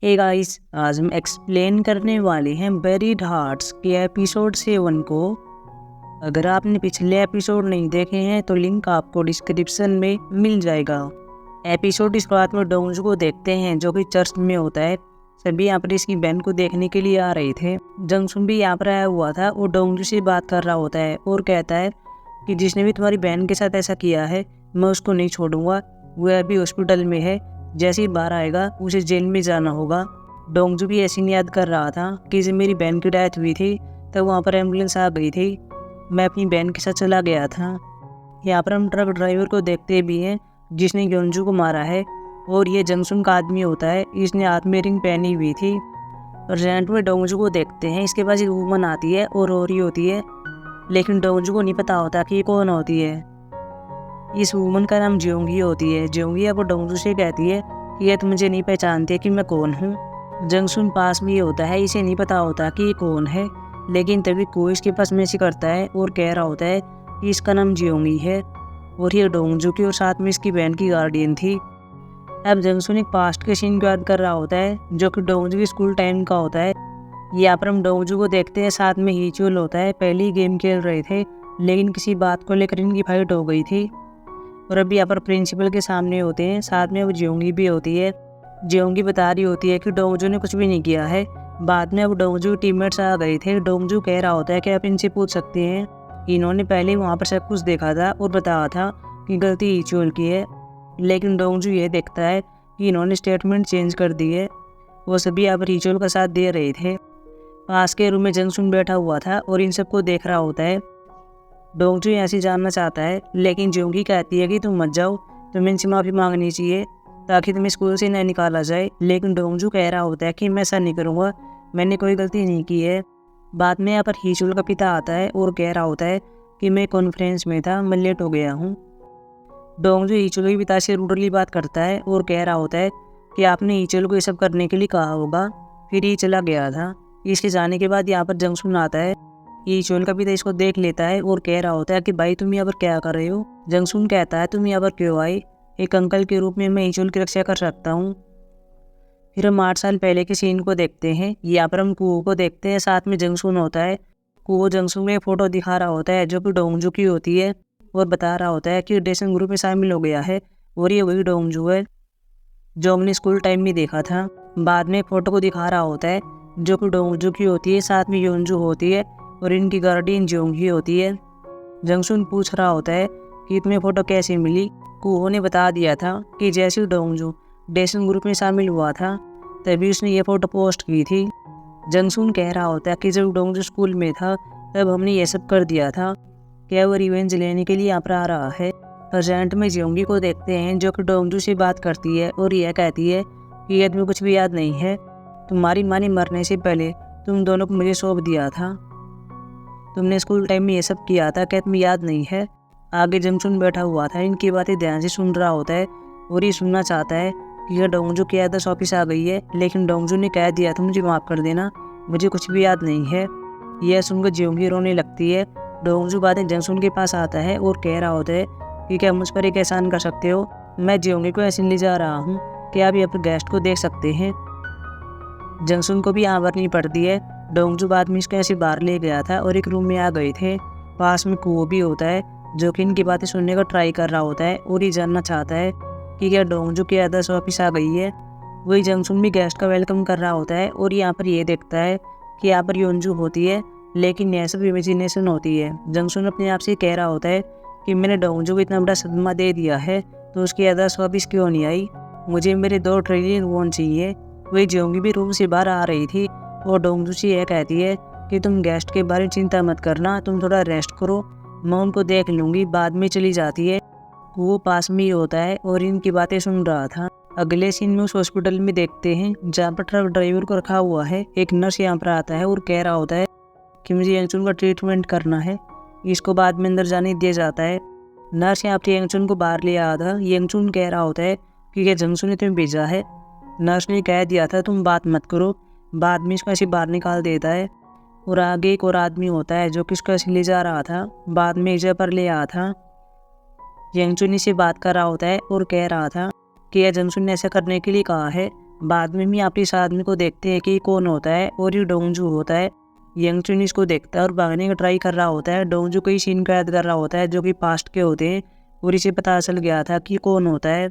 Hey guys, आज हम explain करने वाले हैं बेरीड हार्ट्स के एपिसोड 7 को। अगर आपने पिछले एपिसोड नहीं देखे हैं तो लिंक आपको डिस्क्रिप्शन में मिल जाएगा। एपिसोड शुरुआत में डोंगजू को देखते हैं जो कि चर्च में होता है। सभी यहाँ पर इसकी बहन को देखने के लिए आ रहे थे। जंगसुन भी यहाँ पर आया हुआ था और डोंगजू से बात कर रहा होता है और कहता है कि जिसने भी तुम्हारी बहन के साथ ऐसा किया है मैं उसको नहीं छोड़ूंगा। वह अभी हॉस्पिटल में है, जैसे ही बाहर आएगा उसे जेल में जाना होगा। डोंगजू भी ऐसी याद कर रहा था कि जब मेरी बहन की डेथ हुई थी तब वहाँ पर एम्बुलेंस आ गई थी, मैं अपनी बहन के साथ चला गया था। यहाँ पर हम ट्रक ड्राइवर को देखते भी हैं जिसने ग्योंजू को मारा है और ये जंगसुन का आदमी होता है। इसने हाथ में रिंग पहनी हुई थी। रेस्टोरेंट में डोंगजू को देखते हैं, इसके पास एक वूमन आती है और रो रही होती है, लेकिन डोंगजू को नहीं पता होता कि ये कौन होती है। इस वूमन का नाम ज्योंगी होती है। ज्योंगी अब डोंगजू से कहती है कि ये तो मुझे नहीं पहचानती कि मैं कौन हूँ। जंगसुन पास में ही होता है, इसे नहीं पता होता कि ये कौन है, लेकिन तभी कोई इसके पास मैसेज करता है और कह रहा होता है कि इसका नाम ज्योंगी है और ये डोंगजू की और साथ में इसकी बहन की गार्डियन थी। अब जंगसुन एक पास्ट के सीन को याद कर रहा होता है जो कि डोंगजू की स्कूल टाइम का होता है। यहाँ पर हम डोंगजू को देखते हैं, साथ में हीचुल होता है। पहले ही गेम खेल रहे थे लेकिन किसी बात को लेकर इनकी फाइट हो गई थी और अभी यहाँ पर प्रिंसिपल के सामने होते हैं। साथ में अब ज्योंगी भी होती है। ज्योंगी बता रही होती है कि डोंगजू ने कुछ भी नहीं किया है। बाद में अब डोंगजू टीममेट्स आ गए थे। डोंगजू कह रहा होता है कि आप इनसे पूछ सकते हैं, इन्होंने पहले वहाँ पर सब कुछ देखा था और बताया था कि गलती हीचुल की है। लेकिन डोंगजू ये देखता है कि इन्होंने स्टेटमेंट चेंज कर दी है। वो सभी यहाँ पर हीचुल का साथ दे रहे थे। पास के रूम में जंगसुन बैठा हुआ था और इन सबको देख रहा होता है। डोंगजू यहाँ से जानना चाहता है लेकिन ज्योंगी कहती है कि तुम मत जाओ, तुम्हें इनसे माफ़ी मांगनी चाहिए ताकि तुम्हें स्कूल से न निकाला जाए। लेकिन डोंगजू कह रहा होता है कि मैं ऐसा नहीं करूँगा, मैंने कोई गलती नहीं की है। बाद में यहाँ पर हीचुल का पिता आता है और कह रहा होता है कि मैं कॉन्फ्रेंस में था, मैं लेट हो गया हूँ। डोंगजू हीचुल के पिता से रूडली बात करता है और कह रहा होता है कि आपने हीचुल को ये सब करने के लिए कहा होगा, फिर ये चला गया था। इसके जाने के बाद यहाँ पर जंगसुन आता है। हीचुल का पिता इसको देख लेता है और कह रहा होता है कि भाई तुम यहाँ पर क्या कर रहे हो। जंगसुन कहता है तुम यहाँ पर क्यों आए, एक अंकल के रूप में मैं हीचुल की रक्षा कर सकता हूँ। फिर हम 8 साल पहले के सीन को देखते हैं। यहाँ पर हम कुओ को देखते हैं, साथ में जंगसुन होता है। कुओ जंगसुन में एक फ़ोटो दिखा रहा होता है जो कि डोंगजू की होती है और बता रहा होता है कि डेसन ग्रुप में शामिल हो गया है और ये वही डोंगजू है जो हमने स्कूल टाइम में देखा था। बाद में एक फ़ोटो को दिखा रहा होता है जो कि डोंगजू की होती है, साथ में योंजू होती है और इनकी गार्डियन ज्योंगी होती है। जंगसुन पूछ रहा होता है कि तुम्हें फ़ोटो कैसे मिली। कुओ ने बता दिया था कि जैसे डोंगजू डेसन ग्रुप में शामिल हुआ था तभी उसने ये फ़ोटो पोस्ट की थी। जंगसुन कह रहा होता है कि जब डोंगजू स्कूल में था तब हमने ये सब कर दिया था, क्या वो रिवेंज लेने के लिए यहाँ पर आ रहा है। प्रेजेंट में ज्योंगी को देखते हैं जो कि डोंगजू से बात करती है और यह कहती है कि ये तुम्हें कुछ भी याद नहीं है, तुम्हारी माँ ने मरने से पहले तुम दोनों को मुझे सौंप दिया था, तुमने स्कूल टाइम में ये सब किया था, क्या तुम्हें याद नहीं है। आगे जंगसुन बैठा हुआ था, इनकी बातें ध्यान से सुन रहा होता है और ये सुनना चाहता है कि यह डोंगजू की याददाश्त वापस आ गई है, लेकिन डोंगजू ने कह दिया था मुझे माफ़ कर देना, मुझे कुछ भी याद नहीं है। यह सुनकर ज्योंगी रोने लगती है। डोंगजू बाद में जंगसुन के पास आता है और कह रहा होता है कि क्या मुझ पर एक एहसान कर सकते हो, मैं ज्योंगी को ऐसे ले जा रहा हूँ कि आप यहाँ पर गेस्ट को देख सकते हैं। जंगसुन को भी यहाँ भरनी पड़ती है। डोंगजू बाद में इसको ऐसे बाहर ले गया था और एक रूम में आ गए थे। पास में कुओ भी होता है जो कि इनकी बातें सुनने का ट्राई कर रहा होता है और ये जानना चाहता है कि क्या डोंगजू की याददाश्त वापस आ गई है। वही जंगसुन भी गेस्ट का वेलकम कर रहा होता है और यहाँ पर ये देखता है कि यहाँ पर योंजू होती है, लेकिन यह सब इमेजिनेशन होती है। जंगसुन अपने आप से कह रहा होता है कि मैंने डोंगजू को इतना बड़ा सदमा दे दिया है तो उसकी याददाश्त वापस क्यों नहीं आई, मुझे मेरे 2 ट्रिलियन वॉन चाहिए। वही ज्योंगी भी रूम से बाहर आ रही थी और डोंगजू से यह कहती है कि तुम गेस्ट के बारे में चिंता मत करना, तुम थोड़ा रेस्ट करो, मैं उनको देख लूँगी। बाद में चली जाती है। वो पास में ही होता है और इनकी बातें सुन रहा था। अगले सीन में उस हॉस्पिटल में देखते हैं जहाँ पर ट्रक ड्राइवर को रखा हुआ है। एक नर्स यहाँ पर आता है और कह रहा होता है कि मुझे यंगचुन का ट्रीटमेंट करना है। इसको बाद में अंदर जाने दिया जाता है। नर्स यहाँ पर यंगचुन को बाहर ले आया था। यंगचुन कह रहा होता है कि क्या जंगसुन ने तुम्हें भेजा है, नर्स ने कह दिया था तुम बात मत करो। बाद में इसको ऐसे बाहर निकाल देता है और आगे एक और आदमी होता है जो कि इसको ऐसे ले जा रहा था, बाद में एक जगह पर ले आया था। यंगचुन से बात कर रहा होता है और कह रहा था कि यह जंगसुन ने ऐसा करने के लिए कहा है बाद में भी आप इस आदमी को देखते हैं कि कौन होता है और ये डोंगजू होता है। यंगचुन इसको देखता है और भागने का ट्राई कर रहा होता है। डोंगजू कई सीन को याद कर रहा होता है जो कि पास्ट के होते हैं और इसे पता चल गया था कि कौन होता है।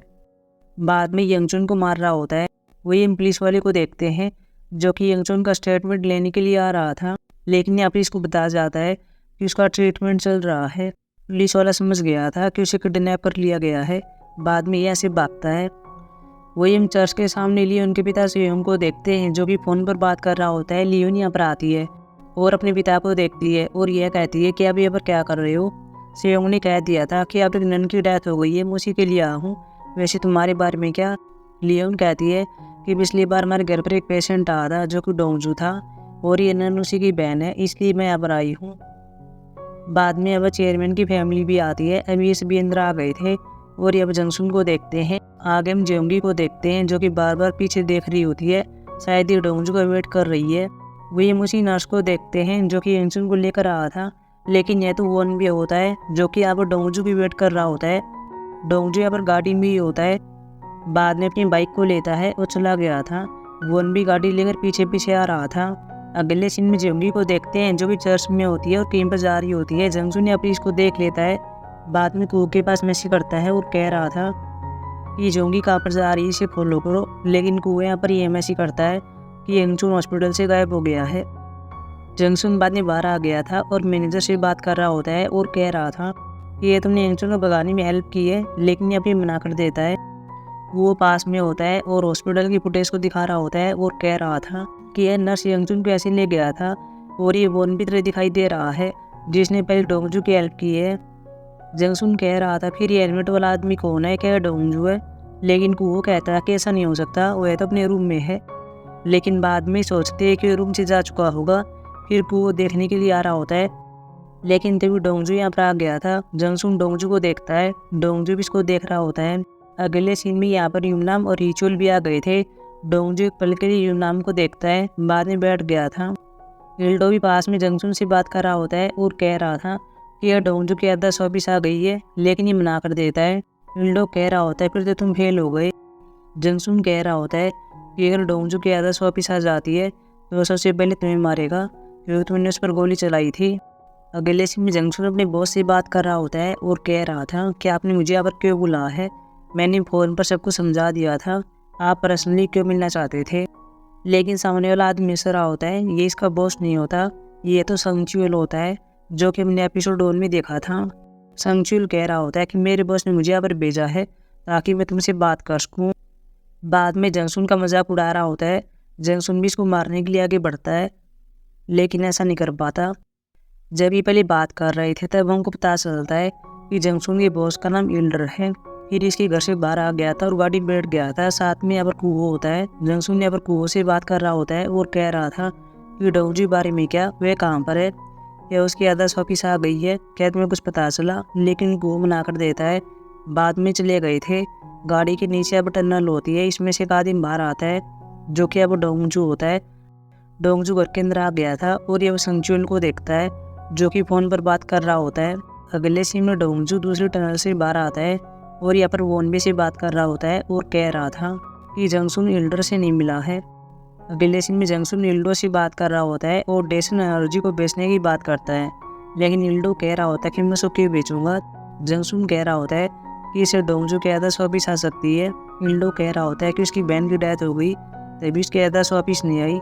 बाद में यंगचुन को मार रहा होता है। वही हम पुलिस वाले को देखते हैं जो कि यंगचुन का स्टेटमेंट लेने के लिए आ रहा था, लेकिन यहाँ पे इसको बताया जाता है कि उसका ट्रीटमेंट चल रहा है। पुलिस वाला समझ गया था कि उसे किडनैप कर लिया गया है। बाद में यह ऐसे भागता है। वही हम चर्च के सामने लियोन के पिता सेयोंग को देखते हैं जो कि फ़ोन पर बात कर रहा होता है। लियोन यहाँ पर आती है और अपने पिता को देखती है और यह कहती है कि आप यहाँ पर क्या कर रहे हो। सेयोंग ने कह दिया था कि अब एक नन की डेथ हो गई है, मैं उसी के लिए आया हूँ। वैसे तुम्हारे बारे में क्या? लियोन कहती है कि पिछली बार हमारे घर पर एक पेशेंट आया था जो कि डोंगजू था और ये नन उसी की बहन है, इसलिए मैं यहाँ पर आई हूँ। बाद में अब चेयरमैन की फैमिली भी आती है। अभी ये सभी अंदर आ गए थे और अब जंगसुन को देखते हैं। आगे हम जेओंगी को देखते हैं जो कि बार बार पीछे देख रही होती है, शायद ये डोंगजू का वेट कर रही है। वही हम उसी नर्स को देखते हैं जो कि यंगसुन को लेकर आया था, लेकिन यह तो वोन भी होता है जो कि यहाँ पर डोंगजू की वेट कर रहा होता है। डोंगजू यहाँ पर गाड़ी में ही होता है। बाद में अपनी बाइक को लेता है और चला गया था। वोन भी गाड़ी लेकर पीछे पीछे आ रहा था। अगले सीन में जेओंगी को देखते हैं जो कि चर्च में होती है और कहीं पर जा रही होती है। जंगसुन अपनी इसको देख लेता है। बाद में कुओं के पास मैसेज करता है और कह रहा था कि जेओंगी कहाँ पर जा रही है, इसे फॉलो करो। लेकिन कुओं यहाँ पर यह मैसेज करता है कि यंगचुन हॉस्पिटल से गायब हो गया है। जंगसुन बाद में बाहर आ गया था और मैनेजर से बात कर रहा होता है और कह रहा था कि ये तुमने यंगचुन को भगाने में हेल्प की है, लेकिन ये अभी मना कर देता है। वो पास में होता है और हॉस्पिटल की फुटेज को दिखा रहा होता है और कह रहा था कि यह नर्स यंगचुन को ऐसे ले गया था और ये वोन भी तरह दिखाई दे रहा है जिसने पहले डोंगजू की हेल्प की है। जंगसुन कह रहा था फिर ये हेलमेट वाला आदमी कौन है, क्या डोंगजू है? लेकिन कुओ कहता है कि ऐसा नहीं हो सकता, वह तो अपने रूम में है। लेकिन बाद में सोचते हैं कि रूम से जा चुका होगा। फिर कुओ देखने के लिए आ रहा होता है, लेकिन तभी डोंगजू यहाँ पर आ गया था। जंगसुन डोंगजू को देखता है, डोंगजू भी इसको देख रहा होता है। अगले सीन में यहाँ पर यूमनाम और रिचुअल भी आ गए थे। डोंगजू एक पल के लिए यूमनाम को देखता है, बाद में बैठ गया था। इल्डो भी पास में जंगसुन से बात कर रहा होता है और कह रहा था कि यह डोंगजू की आदत वापिस आ गई है, लेकिन ये मना कर देता है। इल्डो कह रहा होता है फिर तो तुम फेल हो गए। जंगसुन कह रहा होता है कि अगर डोंगजू की आदत वापिस आ जाती है तो सबसे पहले तुम्हें मारेगा, क्योंकि तुमने उस पर गोली चलाई थी। अगले सीन में जंगसुन अपने बॉस से बात कर रहा होता है और कह रहा था कि आपने मुझे यहाँ पर क्यों बुलाया है, मैंने फ़ोन पर सबको समझा दिया था, आप पर्सनली क्यों मिलना चाहते थे। लेकिन सामने वाला आदमी मिस रहा होता है, ये इसका बॉस नहीं होता, ये तो संगचुएल होता है जो कि हमने एपिसोड 1 में देखा था। संगचुएल कह रहा होता है कि मेरे बॉस ने मुझे यहाँ पर भेजा है ताकि मैं तुमसे बात कर सकूँ। बाद में जंगसुन का मजाक उड़ा रहा होता है। जंगसुन भी इसको मारने के लिए आगे बढ़ता है, लेकिन ऐसा नहीं कर पाता। जब ये पहले बात कर रहे थे तब हमको पता चलता है कि जंगसुन के बॉस का नाम इल्डर है। फिर इसके घर से बाहर आ गया था और गाड़ी में बैठ गया था। साथ में यहाँ पर कुओ होता है। जंगसुन यहाँ पर कुओ से बात कर रहा होता है और कह रहा था कि डोंगजू बारे में क्या, वह कहाँ पर है, क्या उसकी आदत वापिस आ गई है, क्या तुम्हें कुछ पता चला? लेकिन कुओ मना कर देता है। बाद में चले गए थे। गाड़ी के नीचे अब टनल होती है, इसमें से एक आदमी बाहर आता है जो कि अब डोंगजू होता है। डोंगजू घर के अंदर आ गया था और ये संगचुएल को देखता है जो कि फ़ोन पर बात कर रहा होता है। अगले सीन में डोंगजू दूसरी टनल से बाहर आता है और यहाँ पर वोनबे से बात कर रहा होता है और कह रहा था कि जंगसुन इल्डर से नहीं मिला है। अगले सीन में जंगसुन इल्डो से बात कर रहा होता है और डेसन एनर्जी को बेचने की बात करता है, लेकिन इल्डो कह रहा होता है कि मैं उसको क्यों बेचूंगा। जंगसुन कह रहा होता है कि इसे डोंगजू की आदत वापिस आ सकती है। इल्डो कह रहा होता है कि उसकी बहन की डेथ हो गई तभी उसकी आदत वापिस नहीं आई,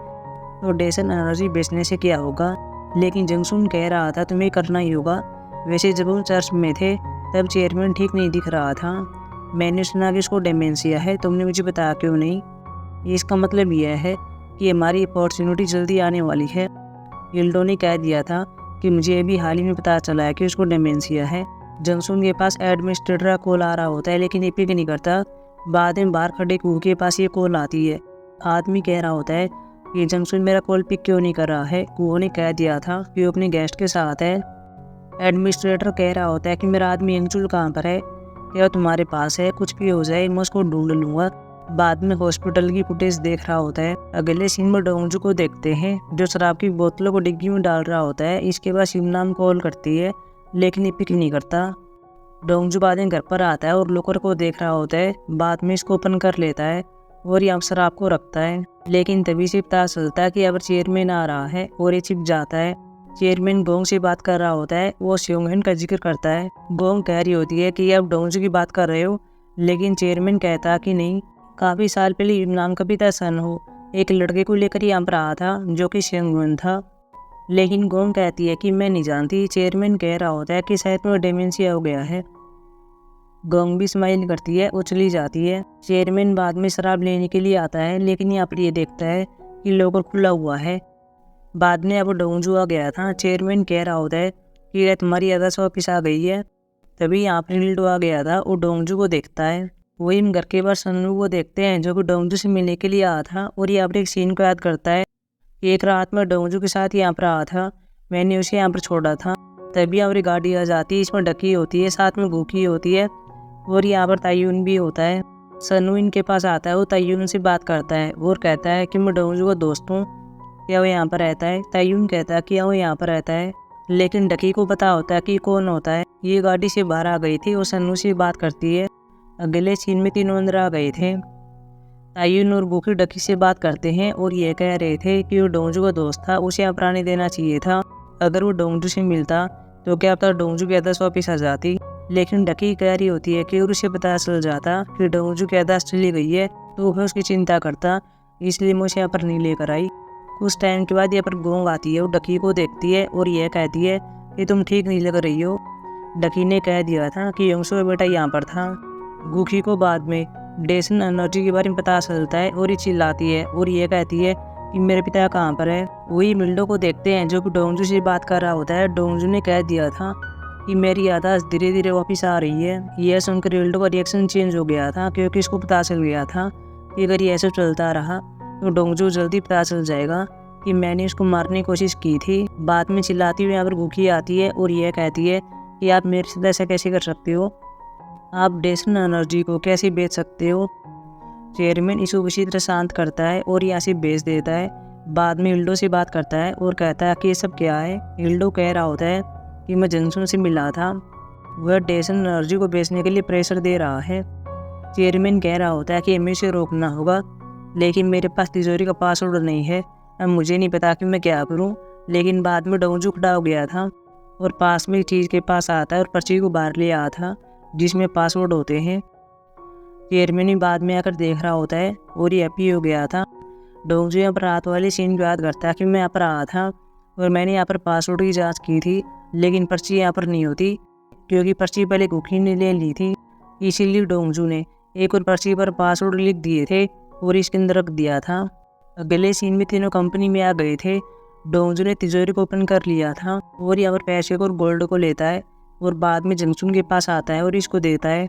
तो डेसन एनर्जी बेचने से क्या होगा। लेकिन जंगसुन कह रहा था तुम्हें करना ही होगा। वैसे जब हम चर्च में थे तब चेयरमैन ठीक नहीं दिख रहा था, मैंने सुना कि उसको डेमेंशिया है, तुमने मुझे बताया क्यों नहीं। इसका मतलब यह है कि हमारी अपॉर्चुनिटी जल्दी आने वाली है। इल्डो ने कह दिया था कि मुझे अभी हाल ही में पता चला है कि उसको डेमेंशिया है। जंगसुन के पास एडमिनिस्ट्रेटर का कॉल आ रहा होता है, लेकिन ये पिक नहीं करता। बाद में बाहर खड़े कुओं के पास ये कॉल आती है। आदमी कह रहा होता है कि जंगसुन मेरा कॉल पिक क्यों नहीं कर रहा है। कुओं ने कह दिया था कि वो अपने गेस्ट के साथ है। एडमिनिस्ट्रेटर कह रहा होता है कि मेरा आदमी यंगचुल कहाँ पर है, क्या तुम्हारे पास है, कुछ भी हो जाए मैं उसको ढूंढ लूँगा। बाद में हॉस्पिटल की फुटेज देख रहा होता है। अगले सीन में डोंगजू को देखते हैं जो शराब की बोतलों को डिग्गी में डाल रहा होता है। इसके बाद शिवनाम कॉल करती है, लेकिन ये पिक नहीं करता। डोंगजू बाद में घर पर आता है और लोकर को देख रहा होता है। बाद में इसको ओपन कर लेता है। और यहाँ शराब को रखता है। लेकिन तभी से पता चलता है कि अब चेयरमैन आ रहा है और ये छिप जाता है। चेयरमैन गोंग से बात कर रहा होता है। वो स्योंगहेन का जिक्र करता है। गोंग कह रही होती है कि अब डोंगजू की बात कर रहे हो, लेकिन चेयरमैन कहता है कि नहीं, काफ़ी साल पहले यूनान का पिता सन हो एक लड़के को लेकर यहाँ पर आया था जो कि स्योंगहेन था। लेकिन गोंग कहती है कि मैं नहीं जानती। चेयरमैन कह रहा होता है कि शायद में डेमेंशिया हो गया है। गोंग भी स्माइल करती है और चली जाती है। चेयरमैन बाद में शराब लेने के लिए आता है, लेकिन यहाँ पर ये देखता है कि लॉकर खुला हुआ है। बाद में अब डोंगजू आ गया था। चेयरमैन कह रहा होता है कि तुम्हारी याददाश्त वापस आ गई है। तभी यहाँ पर लिल्डो आ गया था और डोंगजू को देखता है। वही घर के बाहर सनू को देखते हैं जो कि डोंगजू से मिलने के लिए आया था। और यहाँ पर एक सीन को याद करता है कि एक रात में डोंगजू के साथ यहाँ पर आया था, मैंने उसे यहाँ पर छोड़ा था। तभी हमारी गाड़ी आ जाती है, इसमें ढकी होती है, साथ में भूखी होती है और यहाँ पर तायुन भी होता है। सनू इनके पास आता है, वो तायुन से बात करता है और कहता है कि मैं डोंगजू का दोस्त हूँ, क्या वो यहाँ पर रहता है। तायुन कहता है कि वो यहाँ पर रहता है, लेकिन डकी को पता होता है कि कौन होता है। ये गाड़ी से बाहर आ गई थी और सन्नू से बात करती है। अगले सीन में तीनों अंदर आ गए थे। तायुन और बुकी डकी से बात करते हैं और ये कह रहे थे कि वो डोंगजू का दोस्त था, उसे यहाँ पर आने देना चाहिए था। अगर वो डोंगजू से मिलता तो क्या पता डोंगजू की याददाश्त वापस आ जाती। लेकिन डकी कह रही होती है कि और उसे पता चल जाता कि डोंगजू की याददाश्त चली गई है तो वह उसकी चिंता करता, इसलिए मुझे यहाँ पर नहीं लेकर आई। कुछ टाइम के बाद यहाँ पर गोंग आती है, वो डकी को देखती है और यह कहती है कि तुम ठीक नहीं लग रही हो। डकी ने कह दिया था कि योंगसू का बेटा यहाँ पर था। गुखी को बाद में डेसन एनर्जी के बारे में पता चलता है और ये चिल्लाती है और ये कहती है कि मेरे पिता कहाँ पर है। वही मिल्डो को देखते हैं जो कि डोंगजू से बात कर रहा होता है। डोंगजू ने कह दिया था कि मेरी याददाश्त धीरे धीरे वापस आ रही है। यह सुनकर मिल्डो का रिएक्शन चेंज हो गया था, क्योंकि इसको पता चल गया था कि अगर ये ऐसे चलता रहा तो डोंगजू जल्दी पता चल जाएगा कि मैंने उसको मारने की कोशिश की थी। बाद में चिल्लाती हुई यहाँ पर गुखी आती है और यह कहती है कि आप मेरे साथ ऐसा कैसे कर सकते हो, आप डेसन एनर्जी को कैसे बेच सकते हो। चेयरमैन इसको किसी तरह शांत करता है और यहाँ से बेच देता है। बाद में हिल्डो से बात करता है और कहता है कि ये सब क्या है। हिल्डो कह रहा होता है कि मैं जंगसून से मिला था, वह डेसन एनर्जी को बेचने के लिए प्रेशर दे रहा है। चेयरमैन कह रहा होता है कि हमें इसे रोकना होगा, लेकिन मेरे पास तिजोरी का पासवर्ड नहीं है, अब मुझे नहीं पता कि मैं क्या करूं। लेकिन बाद में डोंगजू खड़ा हो गया था और पास में चीज़ के पास आता है और पर्ची को बाहर ले आया था जिसमें पासवर्ड होते हैं। चेयरमैन भी बाद में आकर देख रहा होता है और ये हैप्पी हो गया था। डोंगजू यहाँ पर रात वाले सीन को याद करता है कि मैं यहाँ पर आया था और मैंने यहाँ पर पासवर्ड की जाँच की थी, लेकिन पर्ची यहाँ पर नहीं होती, क्योंकि पर्ची पहले गुखी ने ले ली थी। इसीलिए डोंगजू ने एक और पर्ची पर पासवर्ड लिख दिए थे और इसके अंदर रख दिया था। अगले सीन में तीनों कंपनी में आ गए थे। डोंगजू ने तिजोरी को ओपन कर लिया था और यहाँ पर पैसे को और गोल्ड को लेता है और बाद में जंगसून के पास आता है और इसको देता है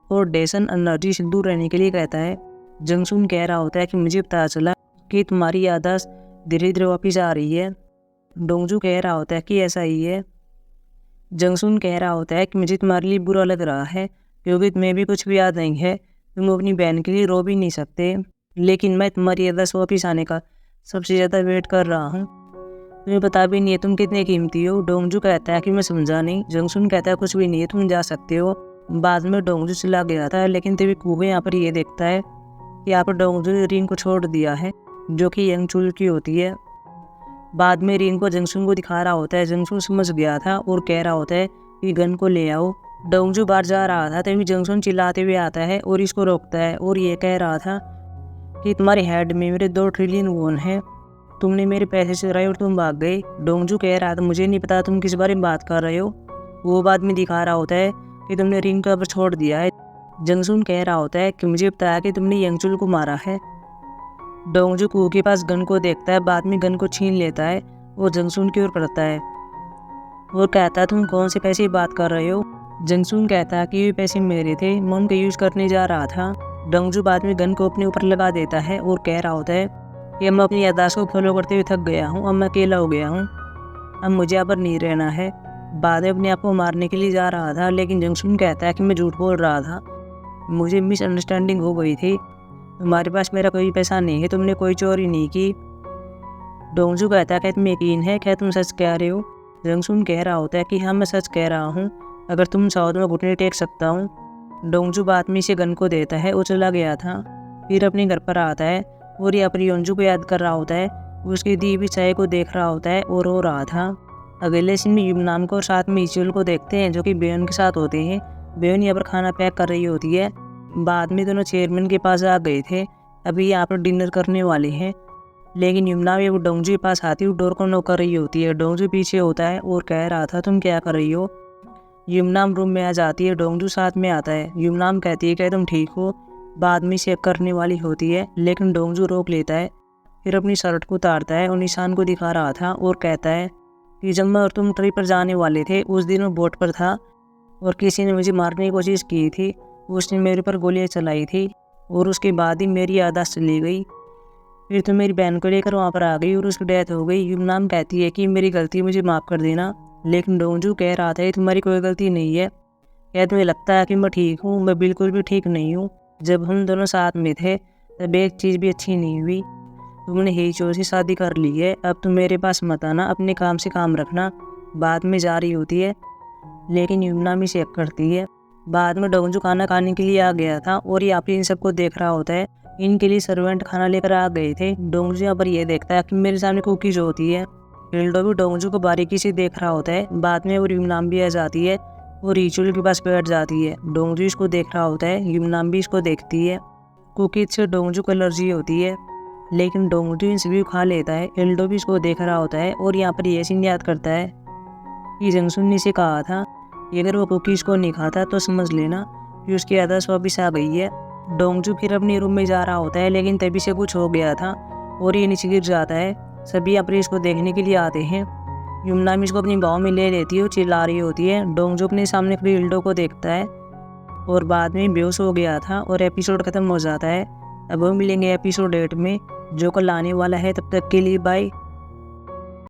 और डेसन एनर्जी से दूर रहने के लिए कहता है। जंगसून कह रहा होता है कि मुझे पता चला कि तुम्हारी याददाश्त धीरे धीरे वापस आ रही है। डोंगजू कह रहा होता है कि ऐसा ही है। जंगसून कह रहा होता है कि मुझे तुम्हारे लिए बुरा लग रहा है, क्योंकि तुम्हें भी कुछ भी याद नहीं है, तुम अपनी बहन के लिए रो भी नहीं सकते, लेकिन मैं तुम्हारी याददाश्त वापस आने का सबसे ज़्यादा वेट कर रहा हूँ। तुम्हें पता भी नहीं है तुम कितने कीमती हो। डोंगजू कहता है कि मैं समझा नहीं। जंगसून कहता है कुछ भी नहीं है, तुम जा सकते हो। बाद में डोंगजू चला गया था, लेकिन तभी कूबे यहाँ पर ये देखता है कि यहाँ पर डोंगजू ने रिंग को छोड़ दिया है जो कि यंगचुल की होती है। बाद में रिंग को जंगसून को दिखा रहा होता है। जंगसून समझ गया था और कह रहा होता है कि गन को ले आओ। डोंगजू बाहर जा रहा था, तभी जंगसून चिल्लाते हुए आता है और इसको रोकता है और ये कह रहा था कि तुम्हारे हेड में मेरे 2 ट्रिलियन वोन हैं, तुमने मेरे पैसे चुराए और तुम भाग गए। डोंगजू कह रहा था मुझे नहीं पता तुम किस बारे में बात कर रहे हो। वो बाद में दिखा रहा होता है कि तुमने रिंग को अब छोड़ दिया है। जंगसून कह रहा होता है कि मुझे बताया कि तुमने यंगचुल को मारा है। डोंगजू कू के पास गन को देखता है, बाद में गन को छीन लेता है और जंगसून की ओर करता है और कहता है तुम कौन से पैसे की बात कर रहे हो। जंगसून कहता है कि ये पैसे मेरे थे, मैं उनका यूज़ करने जा रहा था। डोंगजू बाद में गन को अपने ऊपर लगा देता है और कह रहा होता है कि मैं अपनी याददाश्त को फॉलो करते हुए थक गया हूँ, अब मैं अकेला हो गया हूँ, अब मुझे यहाँ पर नहीं रहना है। बाद में अपने आप को मारने के लिए जा रहा था, लेकिन जंगसून कहता है कि मैं झूठ बोल रहा था, मुझे मिसअंडरस्टैंडिंग हो गई थी, तुम्हारे पास मेरा कोई पैसा नहीं है, तुमने कोई चोरी नहीं की। डोंगजू कहता है कि तुम्हें यकीन है, क्या तुम सच कह रहे हो। जंगसून कह रहा होता है कि हाँ मैं सच कह रहा हूँ, अगर तुम चाहो तो मैं घुटने टेक सकता हूँ। डोंगजू बाद में इसे गन को देता है और चला गया था। फिर अपने घर पर आता है और यहाँ पर योंजू को याद कर रहा होता है। उसकी दी हुई चाय को देख रहा होता है और रो रहा था। अगले सीन में युमनाम को और साथ में इचुल को देखते हैं जो कि बेयोन के साथ होते हैं। बेयोन यहाँ पर खाना पैक कर रही होती है। बाद में दोनों चेयरमैन के पास आ गए थे, अभी यहाँ पर डिनर करने वाले हैं। लेकिन युमनाम ये वो डोंगजू के पास आती है, डोर को नॉक कर रही होती है। डोंगजू पीछे होता है और कह रहा था तुम क्या कर रही हो। युमनाम रूम में आ जाती है, डोंगजू साथ में आता है। युमनाम कहती है क्या तुम ठीक हो। बाद में चेक करने वाली होती है लेकिन डोंगजू रोक लेता है। फिर अपनी शर्ट को उतारता है और निशान को दिखा रहा था और कहता है कि जब मैं और तुम ट्रिप पर जाने वाले थे उस दिन मैं बोट पर था और किसी ने मुझे मारने की कोशिश की थी। उसने मेरे पर गोलियां चलाई थी और उसके बाद ही मेरी याददाश्त चली गई। फिर तो मेरी बहन को लेकर वहाँ पर आ गई और उसकी डेथ हो गई। युमनाम कहती है कि मेरी गलती, मुझे माफ़ कर देना। लेकिन डोंगजू कह रहा था तुम्हारी कोई गलती नहीं है। क्या तुम्हें लगता है कि मैं ठीक हूँ? मैं बिल्कुल भी ठीक नहीं हूँ। जब हम दोनों साथ में थे तब एक चीज़ भी अच्छी नहीं हुई। तुमने हीचो से शादी कर ली है, अब तुम मेरे पास मत आना, अपने काम से काम रखना। बाद में जा रही होती है लेकिन युमनाम ही चेक करती है। बाद में डोंगजू खाना खाने के लिए आ गया था और यहाँ पर इन सबको देख रहा होता है। इनके लिए सर्वेंट खाना लेकर आ गए थे। डोंगजू यहाँ पर यह देखता है कि मेरे सामने कुकीज होती है। हिल्डो भी डोंगजू को बारीकी से देख रहा होता है। बाद में वो युमनाम भी आ जाती है और रिचुअल के पास बैठ जाती है। डोंगजू इसको देख रहा होता है, युमनाम भी इसको देखती है। कुकीज से डोंगजू को एलर्जी होती है लेकिन डोंगजू इन सभी को खा लेता है। हिल्डो भी इसको देख रहा होता है और यहाँ पर यह सीन याद करता है कि जंगसुन ने से कहा था कि अगर वो कुकीज को नहीं खाता तो समझ लेना कि उसकी याददाश्त वापिस आ गई है। डोंगजू फिर अपने रूम में जा रहा होता है लेकिन तभी से कुछ हो गया था और ये नीचे गिर जाता है। सभी यहाँ पर इसको देखने के लिए आते हैं। युमनाम इसको अपनी बाहों में ले लेती है और चिल्ला रही होती है। डोंगजू अपने सामने खड़ी हिल्डो को देखता है और बाद में बेहोश हो गया था और एपिसोड खत्म हो जाता है। अब हम मिलेंगे एपिसोड 8 में जो कल आने वाला है। तब तक के लिए बाय।